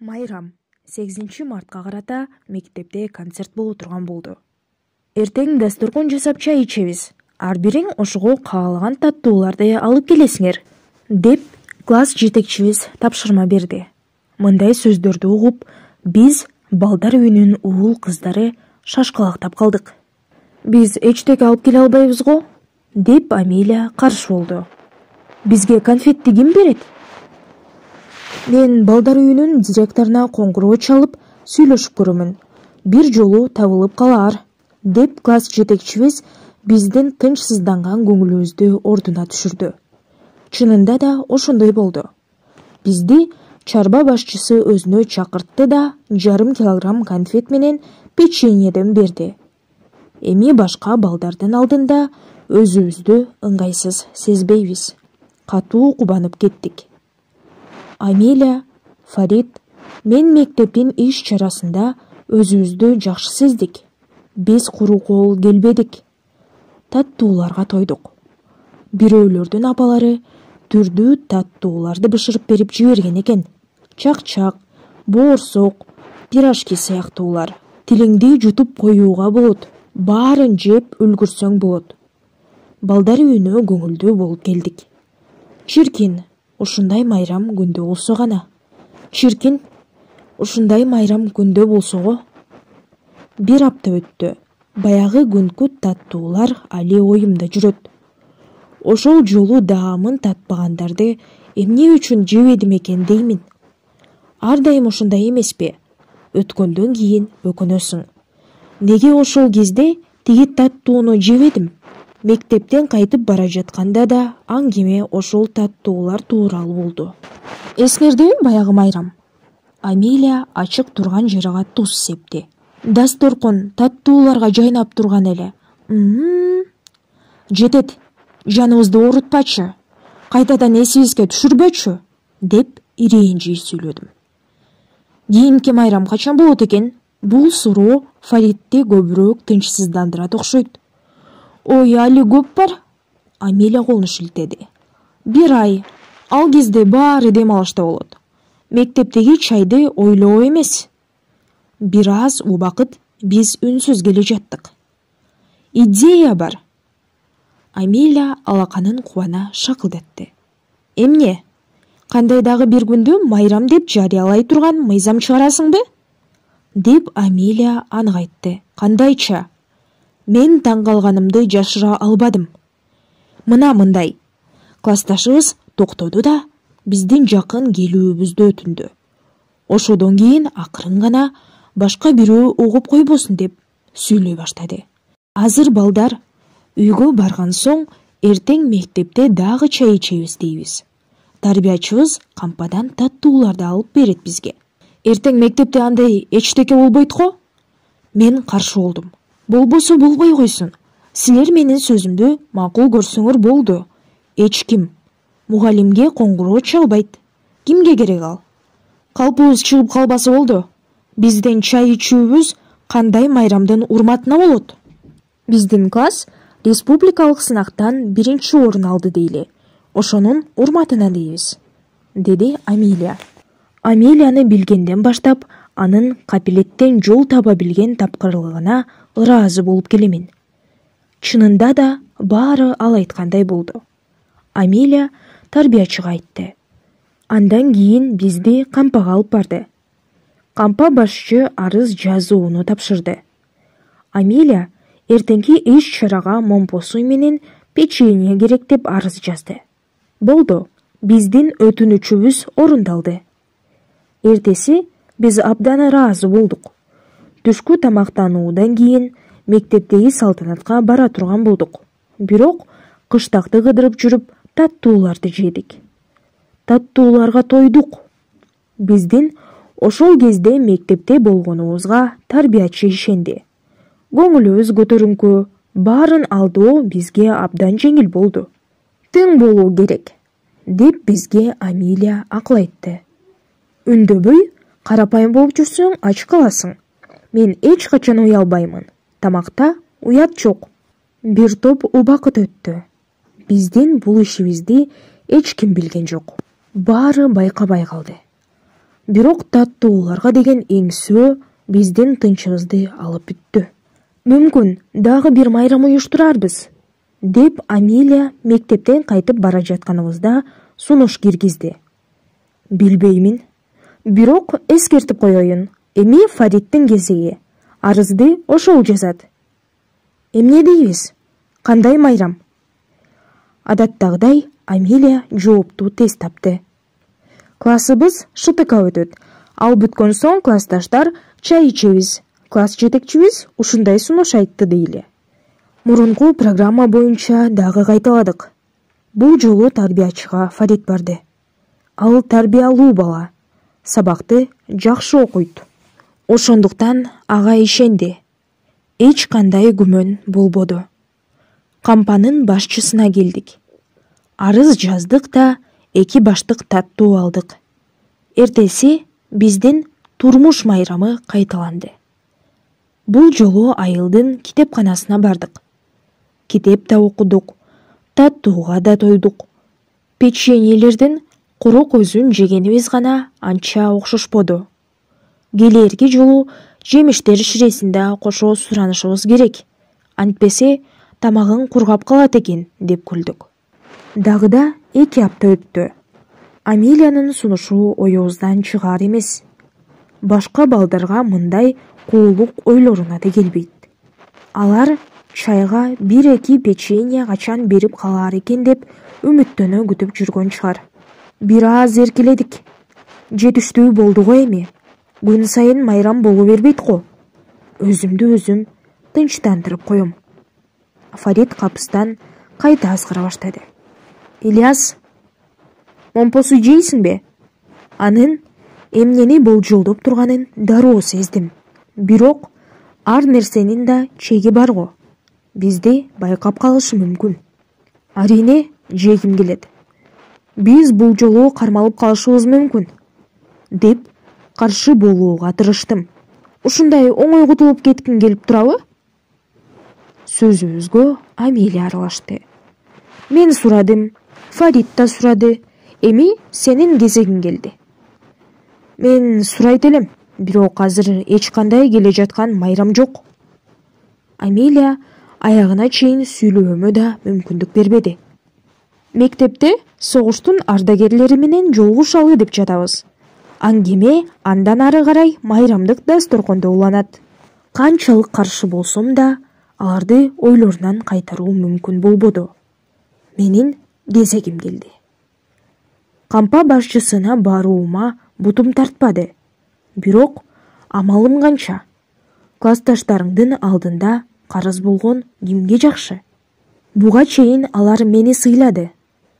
Майрам 8-мартка карата мектепте концерт боло турган болду. Эртең дасторкон жасап чай ичебиз. Ар бириң ошого каалаган таттууларды алып келесиңер, деп класс жетекчибиз тапшырма берди. Мындай сөздөрдү угуп, биз балдар үйүнүн уул кыздары шашкалактап калдык. Биз эчтеке алып келе албайбыз го, деп Амелия каршы болду. Бизге конфетти ким берет? Мен балдар үйүнүн директоруна коңгуроо чалып сүйлөшүп көрөмүн. Бир жолу табылып калаар, деп класс жетекчибиз биздин тынчсызданган көңүлүбүздү ордуна түшүрдү. Чынында да ошондой болду. Бизди чарба башчысы өзүнө чакыртты да 1,5 килограмм конфет менен печеньеден берди. Эми башка балдардын алдында өзүбүздү ыңгайсыз сезбейбиз. Катуу кубанып кеттик. Амелия, Фарид, мен мектептин иш чарасында өзүбүздү жакшы сездик. Биз куру кол келбедик. Таттууларга тойдук. Бирөөлөрдүн апалары түрдүү таттууларды бышырып берип жиберген экен. Чакчак, боорсок, пирожки сыяктуулар. Тилиңди жутуп коюуга болот. Баарын жеп үлгүрсөң болот. Балдар үйүнө көңүлдүү болуп келдик. Чиркин, ушундай майрам күндө болсо гана. Чиркин, ушундай майрам күндө болсо го. Бир апта өттү. Баягы күнкү таттуулар али оюмда жүрөт. Ошол жолу даамын татпагандарды эмне үчүн жебедим экен деймин. Ар дайым ошондой эмеспи? Өткөндөн кийин өкүнөсүң. Неге ошол кезде тиги таттууну жебедим? Мектептен кайтып бара жатканда да аңгеме ошол таттуулар тууралуу болду. Эсиңердеби баягы майрам? Амелия ачык турган жерге туз септи. Дасторкон таттууларга жайнап турган эле. Жетет, жаныбызды оорутпачы. Кайтадан эсибизге түшүрбөчү, деп ирээңжий сүйлөдүм. Кийинки майрам качан болот экен? Бул суроо Фаридти көбүрөөк тынчсыздандырат окшойт. Ой, али көп бар. Амелия колун шилтеди. 1 ай. Ал кезде баары дем алышта болот. Мектептеги чайды ойлоо эмес. Бир аз убакыт биз үнсүз келе жаттык. Идея бар. Амелия алаканын кубана шакылдатты. Эмне? Кандай дагы бир күндө майрам деп жарыялай турган мыйзам чыгарасыңбы? Деп Амелия аңгайтты. Кандайча? Мен таң калганымды жашыра албадым. Мына мындай. Классташыбыз токтоду да биздин жакын келүүбүздү өтүндү. Ошодон кийин акырын гана башка бирөө угуп койбосун деп сүйлөй баштады. Азыр балдар, үйгө барган соң эртең мектепте дагы чай ичебиз дейбиз. Тарбиячыбыз кампадан таттууларды алып берет бизге. Эртең мектепте андай эчтеке болбойт го? Мен каршы болдум. Болбосо болбой койсун. Силер менин сөзүмдү макул көрсөңөр болду. Эч ким мугалимге коңгуроо чалбайт. Кимге керек ал? Калпыбыз чыгып калбасы болду. Бизден чай ичүүбүз кандай майрамдын урматына болот? Биздин класс республикалык сынактан 1-чи орун алды дейли. Ошонун урматына дейбиз, деди Амелия. Амелияны билгенден баштап анын капилеттен жол таба билген тапкырлыгына ыраазы болуп келемин. Чынында да баары ал айткандай болду. Амелия тарбиячыга айтты. Андан кийин бизди кампага алып барды. Кампа башчы арыз жазууну тапшырды. Амелия эртеңки иш чарага момпосу менен печенье керек деп арыз жазды. Болду, биздин өтүнүчүбүз орундалды. Эртеси биз абдан ыраазы болдук. Түшкү тамактануудан кийин мектептеги салтанатка бара турган болдук. Бирок кыштакты кыдырып жүрүп таттууларды жедик. Таттууларга тойдук. Биздин ошол кезде мектепте болгонубузга тарбиячы ишенди. Көңүлүбүз көтөрүңкү, баарын алдоо бизге абдан жеңил болду. Тең болуу керек, деп бизге Амелия акыл айтты. Үндөбөй, карапайым болуп жүрсөң ач каласың. Мен эч качан уялбаймын. Тамакта уят жок. Бир топ убакыт өттү. Биздин бул ишибизди эч ким билген жок. Баары байкабай калды. бирок таттууларга деген эңсөө биздин тынчыбызды алып бүттү. Мүмкүн дагы бир майрам уюштурарбыз, деп Амилия мектептен кайтып бара жатканыбызда сунуш киргизди. Билбеймин, бирок эскертип коеюн, эми Фариттин кезеги. Арызды ошол жазат. Эмне дейбиз? Кандай майрам? Адаттагыдай Амилия жоопту тез тапты. Классыбыз ШТК өтөт. Ал бүткөн соң классташтар чай ичебиз. Класс жетекчибиз ушундай сунуш айтты дейли. Мурунку программа боюнча дагы кайталадык. Бул жолу тарбиячыга Фарит барды. Ал тарбиялуу бала. Сабакты жакшы окуйт. Ошондуктан ага ишенди. Эч кандай күмөн болбоду. Кампанын башчысына келдик. Арыз жаздык да 2 баштык таттуу алдык. Эртеси биздин турмуш майрамы кайталанды. Бул жолу айылдын китепканасына бардык. Китеп да окудук, таттууга да тойдук. Печеньелердин куру көзүн жегенибиз гана анча окшошподу. Келерки жолу жемиштер ширесинде кошо суранышыбыз керек. Антпесе тамагың кургап калат экен, деп күлдүк. Дагыда 2 апта өттү. Амилиянын сунушу оюбуздан чыгаар эмес. Башка балдарга мындай куулук ойлоруна да келбейт. Алар чайга 1-2 печенье качан берип калар экен деп үмүттөнө күтүп жүргөн чыгар. Бир аз эркеледик. Жетиштүү болду го эми. Күн сайын майрам боло бербейт го. Өзүмдү өзүм тынчтандырып коем. Фарит капыстан кайта азгыра баштады. Ильяс, момпосу жейсиңби? Анын эмнени болжолдоп турганын дароо сездим. Бирок ар нерсенин да чеги бар го. Бизди байкап калышы мүмкүн. Арине, жегим келет. Биз бул жолу кармалып калышыбыз мүмкүн, деп каршы болууга тырыштым. Ушундай оңой кутулуп кеткиң келип турабы? Сөзүбүзгө Амилия аралашты. Мен сурадым, Фарит да сурады. Эми сенин кезегиң келди. Мен сурайт элем, бирок азыр эч кандай келе жаткан майрам жок. Амилия аягына чейин сүйлөөмө да мүмкүндүк бербеди. Мектепте согуштун ардагерлери менен жолугушалы деп жатабыз. Аңгеме андан ары карай майрамдык дасторкондо уланат. Канчалык каршы болсом да, аларды ойлорунан кайтаруу мүмкүн болбоду. Менин кезегим келди. Кампа башчысына баруума бутум тартпады. Бирок амалым канча? Классташтарыңдын алдында карыз болгон кимге жакшы? Буга чейин алар мени сыйлады.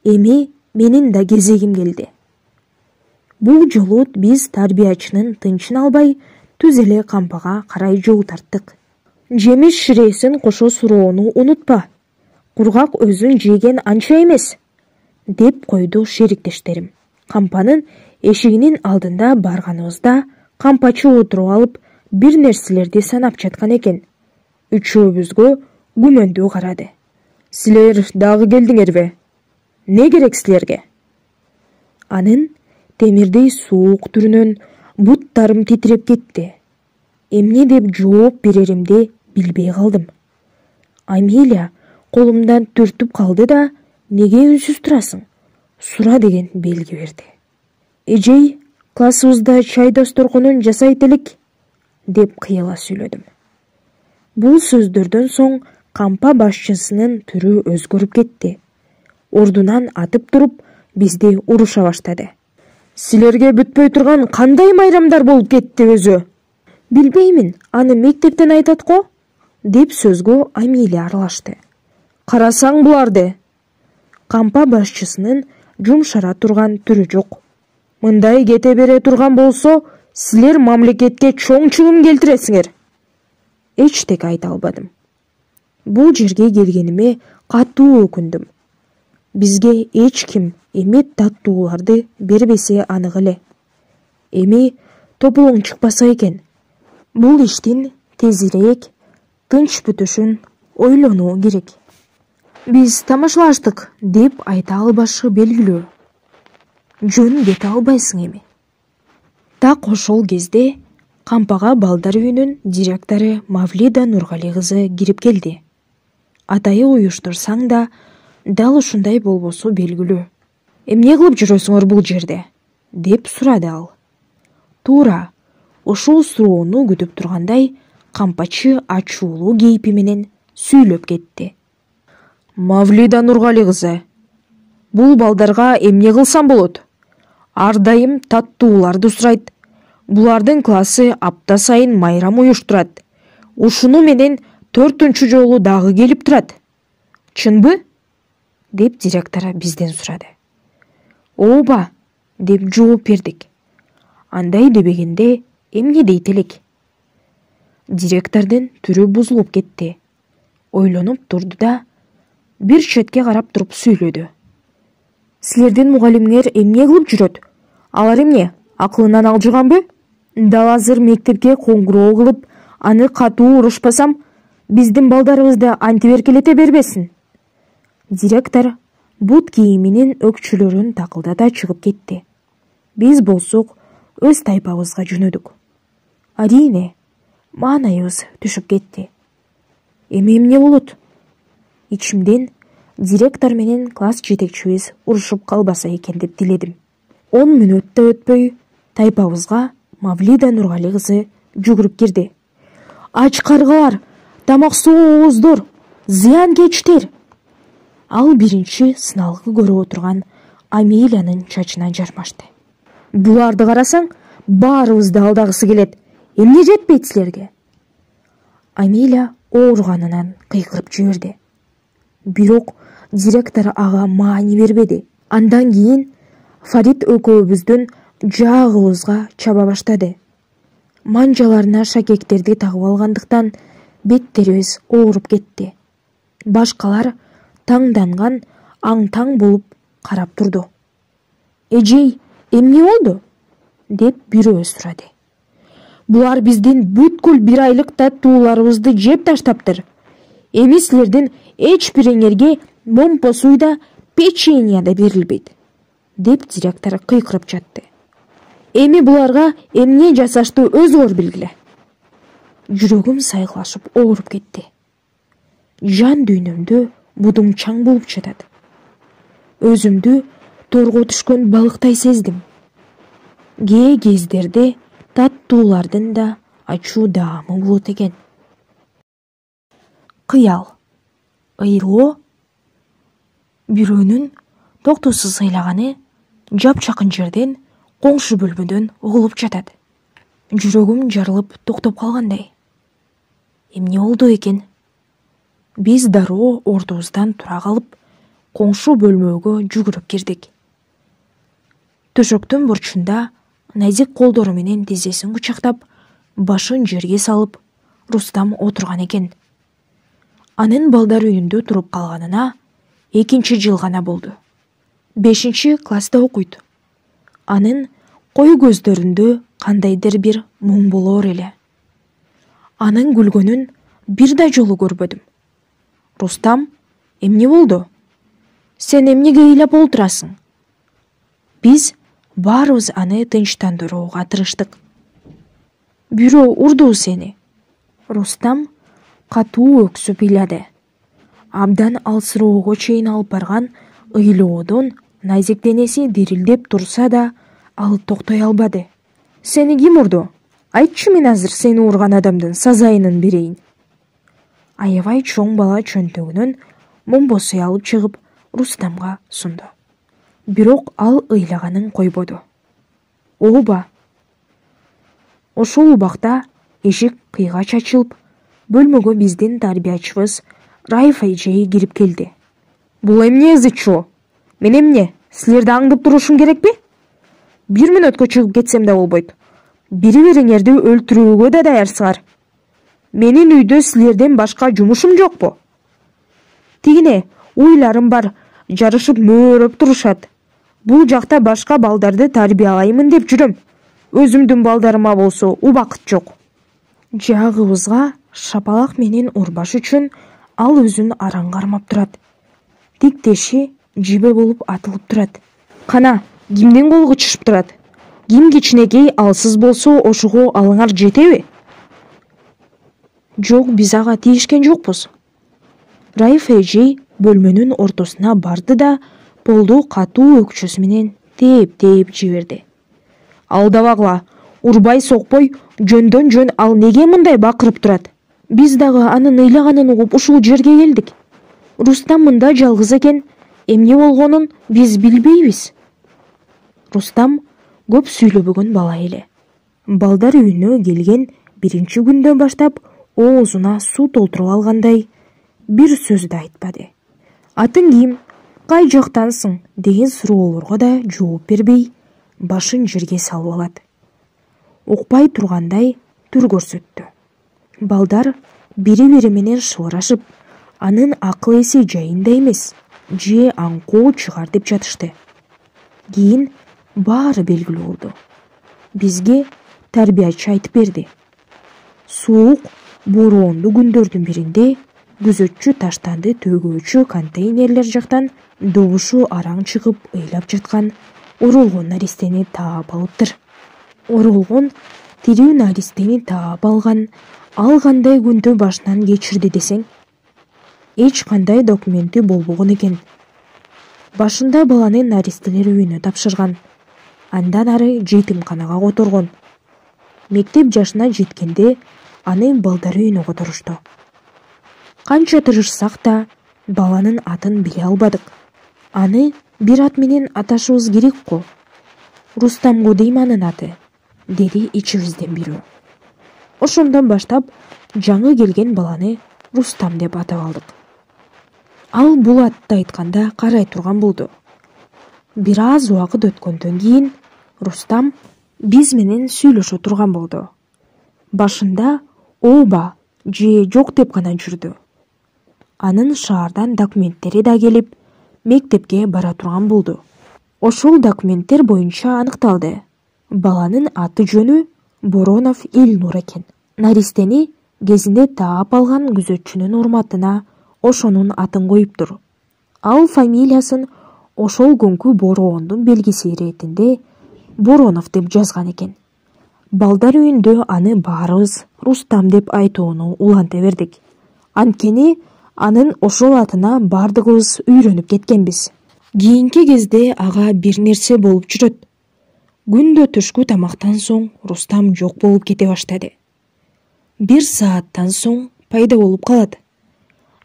Эми менин да кезегим келди. Бул жолу биз тарбиячынын тынчын албай түз эле кампага карай жол тарттык. Жемиш ширесин кошо суроону унутпа. Кургак өзүн жеген анча эмес, деп койду шериктештерим. Кампанын эшигинин алдында барганыбызда кампачы отуруп алып бир нерселерди санап жаткан экен. Үчөөбүзгө күмөндүү карады. Силер дагы келдиңерби? Не керек силерге? Анын темирдей суук түрүнөн буттарым титиреп кетти. Эмне деп жооп береримди билбей калдым. Амилия колумдан түртүп калды да, неге үнсүз турасың? Сура деген белги берди. Эжей, классыбызда чай дасторконун жасайт элек, деп кыйла сүйлөдүм. Бул сөздөрдөн соң кампа башчысынын түрү өзгөрүп кетти. Ордунан атып туруп, бизди уруша баштады. Силерге бүтпөй турган кандай майрамдар болуп кетти өзү? Билбеймин, аны мектептен айтат го, деп сөзгө Амилия аралашты. Карасаң буларды. Кампа башчысынын жумшара турган түрү жок. Мындай кете бере турган болсо, силер мамлекетке чоң чыгым келтиресиңер. Эчтеке айта албадым. Бул жерге келгениме катуу өкүндүм. Бизге эч ким эмет таттууларды бербесе анык эле. Эми топулуң чыкпаса экен. Бул иштин тезирээк тынч бүтүшүн ойлонуу керек. Биз тамашалаштык деп айта албашы белгилүү. Жөн кете албайсың эми. Так ошол кезде кампага балдар үйүнүн директору Мавлида Нургали кызы кирип келди. Атайы уюштурсаң да, дал ушундай болбосу белгилүү. Эмне кылып жүрөсүңөр бул жерде? Деп сурады ал. Туура ушул суроону күтүп тургандай, кампачы ачуулуу кейпи менен сүйлөп кетти. Мавлида Нургали кызы, бул балдарга эмне кылсам болот? Ар дайым таттууларды сурайт. Булардын классы апта сайын майрам уюштурат. Ушуну менен 4-чү жолу дагы келип турат. Чынбы? Деп директор бизден сурады. Ооба, деп жооп бердик. Андай дебегенде эмне дейт элек? Директордун түрү бузулуп кетти. Ойлонуп турду да, бир четке карап туруп сүйлөдү. Силердин мугалимиңер эмне кылып жүрөт? Алар эмне, акылынан алжыганбы? Дал азыр мектепке коңгуроо кылып, аны катуу урушпасам, биздин балдарыбызды антип эркелете бербесин. Директор бут кийиминин өкчүлөрүн такылдата чыгып кетти. Биз болсок өз тайпабызга жөнөдүк. Арине, маанайыбыз түшүп кетти. Эмне болот? Ичимден директор менен класс жетекчибиз урушуп калбаса экен деп тиледим. 10 мүнөт да өтпөй тайпабызга Мавлида Нургали кызы жүгүрүп кирди. Ач каргалар, тамак суу ооздор, зыянкечтер. Ал биринчи сыналгы көрүп отурган Амелиянын чачынан жармашты. Буларды карасаң, баарыбызды алдагысы келет. Эмне жетпейт силерге? Амелия ооруганынан кыйкырып жиберди. Бирок директор ага маани бербеди. Андан кийин Фарид экөөбүздүн жаагыбызга чаба баштады. Манжаларына шакектерди тагып алгандыктан беттерибиз ооруп кетти. Башкалар таңданган аң-таң болуп карап турду. Эжей, эмне болду? Деп бирөө сурады. Булар биздин бүткүл 1 айлык таттууларыбызды жеп таштаптыр. Эми силердин эч бириңерге момпо суйда печенье да берилбейт. Деп директор кыйкырып жатты. Эми буларга эмне жасашты өзүңөр билгиле. Жүрөгүм сайгылашып ооруп кетти. Жан дүйнөмдө будуңчаң болуп жатат. Өзүмдү торго түшкөн балыктай сездим. Кээ кездерде таттуулардын да ачуу даамы болот экен. Кыял, ыйлоо, бирөөнүн токтоосуз ыйлаганы жапжакын жерден коңшу бөлмөдөн угулуп жатат. Жүрөгүм жарылып токтоп калгандай. Эмне болду экен? Биз дароо ордубуздан тура калып, коңшу бөлмөгө жүгүрүп кирдик. Төшөктүн бурчунда назик колдору менен тизесин кучактап, башын жерге салып, Рустам отурган экен. Анын балдар үйүндө туруп калганына 2 жыл гана болду. 5 класста окуйт. Анын кой көздөрүндө кандайдыр бир муң болор эле. Анын күлгөнүн бир да жолу көрбөдүм. Рустам, эмне болду? Сен эмнеге ыйлап олтурасың? Биз баарыбыз аны тынчтандырууга тырыштык. Бирөө урду сени. Рустам катуу өксүп ыйлады. Абдан алсыроого чейин алып барган ыйлоодон назик денеси дирилдеп турса да, ал токтой албады. Сени ким урду? Айтчы, мен азыр сени урган адамдын сазайынын берейин. Аябай чоң бала чөнтөгүнөн момбо суй алып чыгып Рустамга сунду. Бирок ал ыйлаганын койбоду. Ооба. Ошол убакта эшик кыйгач ачылып, бөлмөгө биздин тарбиячыбыз Райфа эжеи кирип келди. Бул эмне ызычуу? Мен эмне, силерди аңдып турушум керекпи? 1 мүнөткө чыгып кетсем да болбойт. Бири-бириңерди өлтүрүүгө да даярсыңар. Менин үйдө силерден башка жумушум жокпу? Тигине уйларым бар, жарышып мөөрөп турушат. Бул жакта башка балдарды тарбиялаймын деп жүрөм. Өзүмдүн балдарыма болсо убакыт жок. Жаагыбызга шапалак менен урбаш үчүн ал өзүн араң кармап турат. Тиктеши жибе болуп атылып турат. Кана, кимдин колу кычышып турат? Ким кичинекей алсыз болсо ошого алыңар жетеби? Жок, биз ага тийишкен жокпуз. Раиф эжей бөлмөнүн ортосуна барды да полду катуу өкчөсү менен тээп жиберди. Алдабагыла, урбай сокпой, жөндөн жөн ал неге мындай бакырып турат? Биз дагы анын ыйлаганын угуп ушул жерге келдик. Рустам мында жалгыз экен, эмне болгонун биз билбейбиз. Рустам көп сүйлөбөгөн бала эле. Балдар үйүнө келген биринчи күндөн баштап оозуна суу толтуруп алгандай бир сөз да айтпады. Атың ким? Кай жактансың? деген суроолорго да жооп бербей, башын жерге салып алат. Укпай тургандай түр көрсөттү. Балдар бири-бири менен шылырашып, анын акыл эси жайында эмес, же аңкоо чыгар деп жатышты. Кийин баары белгилүү болду. Бизге тарбиячы айтып берди. Суук, бороондуу күндөрдүн биринде күзөтчү таштанды төгүүчү контейнерлер жактан добушу араң чыгып ыйлап жаткан оролгон наристени таап алыптыр. Оролгон тирүү наристени таап алган ал кандай күндү башынан кечирди десең? Эч кандай документи болбогон экен. Башында баланы наристелер үйүнө тапшырган. Андан ары жетимканага которгон. Мектеп жашына жеткенде аны балдар үйүнө которушту. Канча тырышсак да баланын атын биле албадык. Аны бир ат менен аташыбыз керек го. Рустам го дейм анын аты, деди ичибизден бирөө. Ошондон баштап жаңы келген баланы Рустам деп атап алдык. Ал бул атты айтканда карай турган болду. Бир аз убакыт өткөндөн кийин Рустам биз менен сүйлөшө турган болду. Башында ооба же жок деп гана жүрдү. Анын шаардан документтери да келип, мектепке бара турган болду. Ошол документтер боюнча аныкталды. Баланын аты жөнү Боронов Илнур экен. Наристени кезинде таап алган күзөтчүнүн урматына ошонун атын коюптур. Ал фамилиясын ошол күнкү бороондун белгиси иретинде Боронов деп жазган экен. Балдар үйүндө аны баарыбыз Рустам деп айтууну уланта бердик. Анткени анын ошол атына бардыгыбыз үйрөнүп кеткенбиз. Кийинки кезде ага бир нерсе болуп жүрөт. Күндө түшкү тамактан соң Рустам жок болуп кете баштады. Бир сааттан соң пайда болуп калат.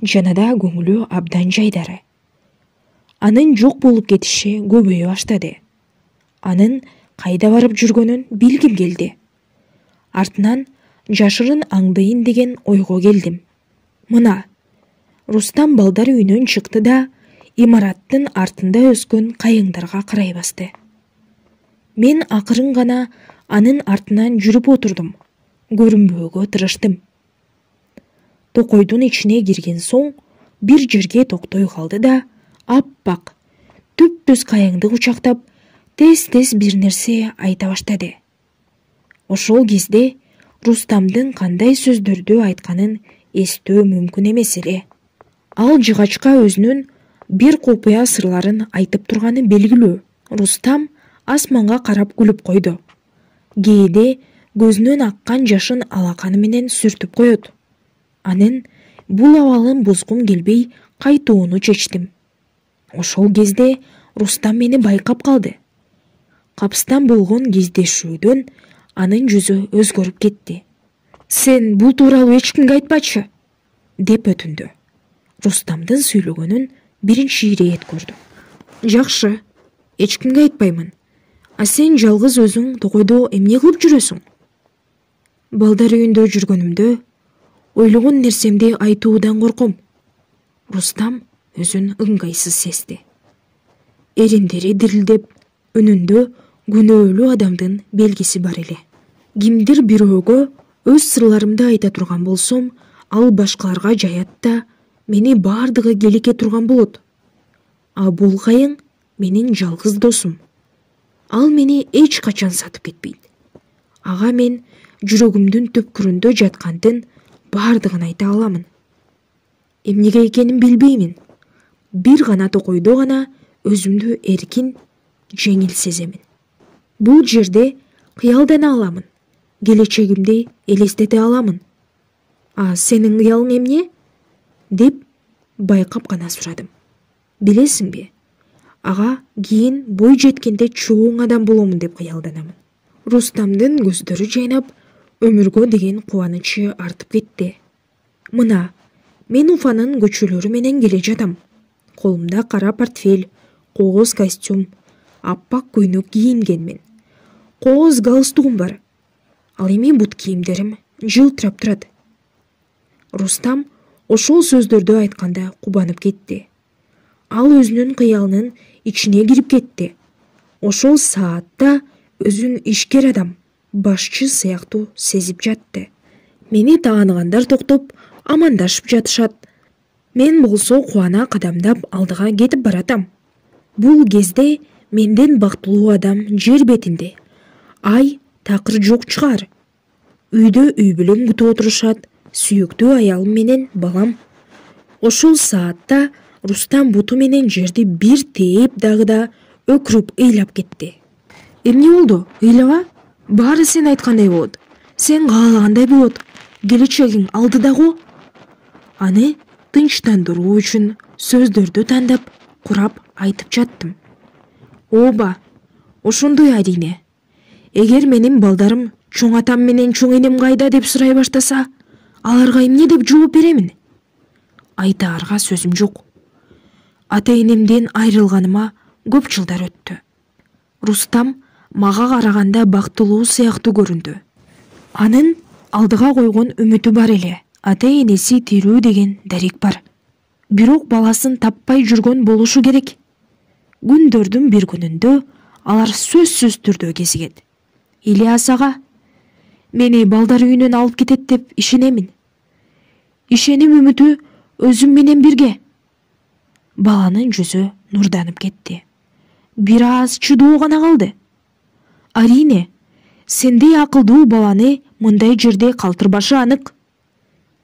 Жанада көңүлү абдан жайдары. Анын жок болуп кетиши көбөйө баштады. Анын кайда барып жүргөнүн билгим келди. Артынан жашырын аңдыйын деген ойго келдим. Мына, Рустам балдар үйүнөн чыкты да имараттын артында өскөн кайыңдарга карай басты. Мен акырын гана анын артынан жүрүп отурдум. Көрүнбөөгө тырыштым. Токойдун ичине кирген соң бир жерге токтой калды да аппак, түп-түз кайыңды кучактап, тез-тез бир нерсе айта баштады. Ошол кезде Рустамдын кандай сөздөрдү айтканын эстөө мүмкүн эмес эле. Ал жыгачка өзүнүн бир купуя сырларын айтып турганы белгилүү. Рустам асманга карап күлүп койду. Кээде көзүнөн аккан жашын алаканы менен сүртүп коет. Анын бул абалын бузгум келбей кайтууну чечтим. Ошол кезде Рустам мени байкап калды. Капыстан болгон кездешүүдөн анын жүзү өзгөрүп кетти. Сен бул тууралуу эч кимге айтпачы, деп өтүндү. Рустамдын сүйлөгөнүн биринчи ирет көрдүм. Жакшы, эч кимге айтпаймын. А сен жалгыз өзүң токойдо эмне кылып жүрөсүң? Балдар үйүндө жүргөнүмдө ойлогон нерсемди айтуудан корком. Рустам өзүн ыңгайсыз сезди. Эриндери дирилдеп, үнүндө күнөөлүү адамдын белгиси бар эле. Кимдир бирөөгө өз сырларымды айта турган болсом, ал башкаларга жаят да мени бардыгы келике турган болот. А бул кайың менин жалгыз досум. Ал мени эч качан сатып кетпейт. Ага мен жүрөгүмдүн түпкүрүндө жаткандын бардыгын айта аламын. Эмнеге экенин билбеймин. Бир гана токойдо гана өзүмдү эркин, жеңил сеземин. Бул жерде кыялдана аламын, келечегимди элестете аламын. А сенин кыялың эмне? Деп байкап гана сурадым. Билесиңби, ага кийин бой жеткенде чоң адам боломун деп кыялданамын. Рустамдын көздөрү жайнап, өмүргө деген кубанычы артып кетти. Мына, мен Уфанын көчөлөрү менен келе жатам. Колумда кара портфель, кооз костюм, аппак көйнөк кийингенмин. Кооз галстугум бар. Ал эми бут кийимдерим жылтырап турат. Рустам ошол сөздөрдү айтканда кубанып кетти. Ал өзүнүн кыялынын ичине кирип кетти. Ошол саатта өзүн ишкер адам, башчы сыяктуу сезип жатты. Мени тааныгандар токтоп, амандашып жатышат. Мен болсо кубана кадамдап алдыга кетип баратам. Бул кезде менден бактылуу адам жер бетинде. Ай такыр жок чыгар. Үйдө үй бүлөм күтүп отурушат, сүйүктүү аялым менен балам. Ошол саатта Рустам буту менен жерди бир тээп дагы да өкүрүп ыйлап кетти. Эмне болду? Ыйлаба? Баары сен айткандай болот. Сен каалагандай болот. Келечегиң алдыда го. Аны тынчтандыруу үчүн сөздөрдү тандап, курап айтып жаттым. Ооба, ошондой адийне. Эгер менин балдарым чоң атам менен чоң энем кайда деп сурай баштаса, аларга эмне деп жооп беремин? Айтаарга сөзүм жок. Ата-энемден айрылганыма көп жылдар өттү. Рустам мага караганда бактылуу сыяктуу көрүндү. Анын алдыга койгон үмүтү бар эле. Ата-энеси тирүү деген дарек бар. Бирок баласын таппай жүргөн болушу керек. Күндөрдүн бир күнүндө алар сөзсүз түрдө кезигет. Ильяс ага, мени балдар үйүнөн алып кетет деп ишенемин. Ишеним үмүтү өзүм менен бирге. Баланын жүзү нурданып кетти. Бир аз чыдоо гана калды. Арине, сендей акылдуу баланы мындай жерде калтырбашы анык.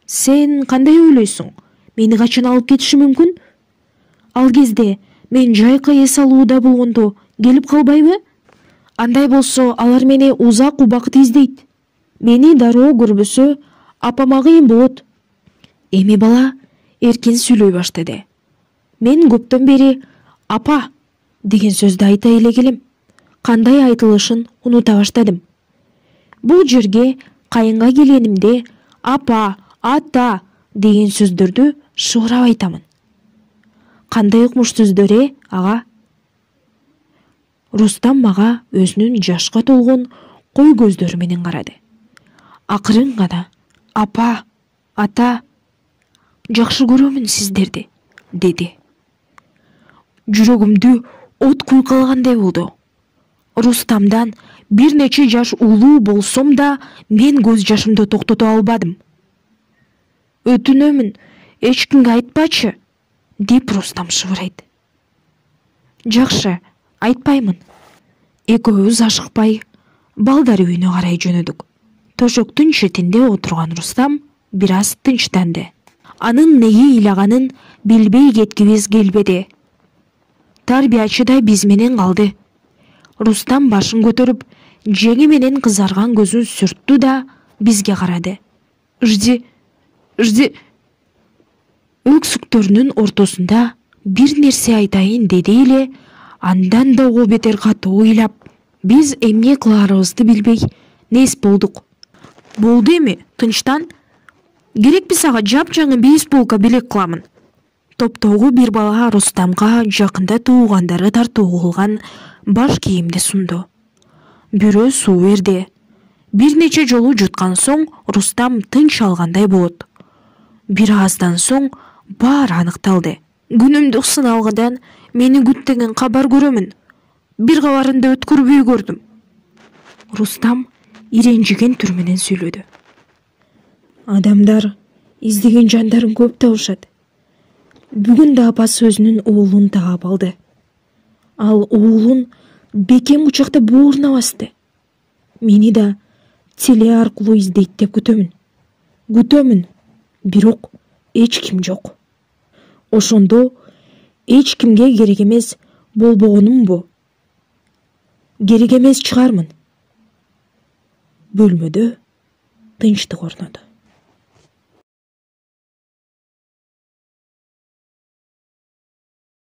Сен кандай ойлойсуң? Мени качан алып кетиши мүмкүн? Ал кезде мен жайкы эс алууда болгондо келип калбайбы? Андай болсо алар мени узак убакыт издейт. Мени дароо көрбөсө апама кыйын болот. Эми бала эркин сүйлөй баштады. Мен көптөн бери апа деген сөздү айта эле келем. Кандай айтылышын унута баштадым. Бул жерге кайынга келгенимде апа, ата деген сөздөрдү шырап айтамын. Кандай укмуш сөздөр ага? Рустам мага өзүнүн жашка толгон кой көздөрү менен карады. Акырын гана апа, ата, жакшы көрөмүн сиздерди, деди. Жүрөгүмдү от куйкалагандай болду. Рустамдан бир нече жаш улуу болсом да мен көз жашымды токтото албадым. Өтүнөмүн, эч кимге айтпачы, деп Рустам шыбырайт. Жакшы, айтпаймын. Экөөбүз ашыкпай, балдар үйүнө карай жөнөдүк. Төшөктүн четинде отурган Рустам бир аз тынчтанды. Анын неге ыйлаганын билбей кеткибиз келбеди. Тарбиячы да биз менен калды. Рустам башын көтөрүп, жеңи менен кызарган көзүн сүрттү да бизге карады. Жди. Өксүктөрүнүн ортосунда бир нерсе айтайын деди эле, андан да о бетер катуу ыйлап, биз эмне кылаарыбызды билбей нес болдук. Болду эми, тынчтан. Керекпи сага жапжаңы бейсболка белек кыламын. Топтогу бир бала Рустамга жакында туугандары тартуу кылган баш кийимди сунду. Бирөө суу берди. Бир нече жолу жуткан соң Рустам тынч алгандай болот. Бир аздан соң баары аныкталды. Күнүмдүк сыналгыдан мени күт деген кабар көрөмүн. Бир кабарында өткөрбөй көрдүм. Рустам иренжиген түр менен сүйлөдү. Адамдар издеген жандарын көп табышат. Бүгүн да апасы өзүнүн уулун таап алды. Ал уулун бекем учакта бооруна басты. Мени да теле аркылуу издейт деп күтөмүн. Бирок эч ким жок. Ошондо эч кимге керек эмес болбогонумбу? керек эмес чыгармын. Бөлмөдө тынчтык орноду.